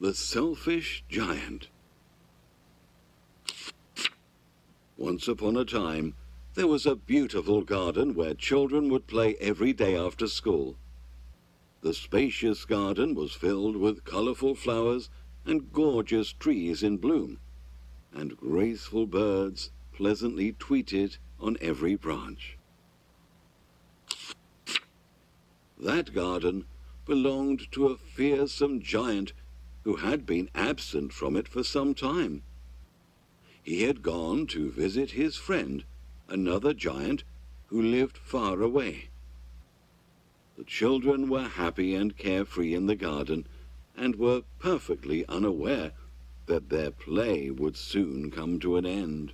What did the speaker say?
The Selfish Giant. Once upon a time, there was a beautiful garden where children would play every day after school. The spacious garden was filled with colourful flowers and gorgeous trees in bloom, and graceful birds pleasantly tweeted on every branch. That garden belonged to a fearsome giant who had been absent from it for some time. He had gone to visit his friend, another giant who lived far away. The children were happy and carefree in the garden and were perfectly unaware that their play would soon come to an end.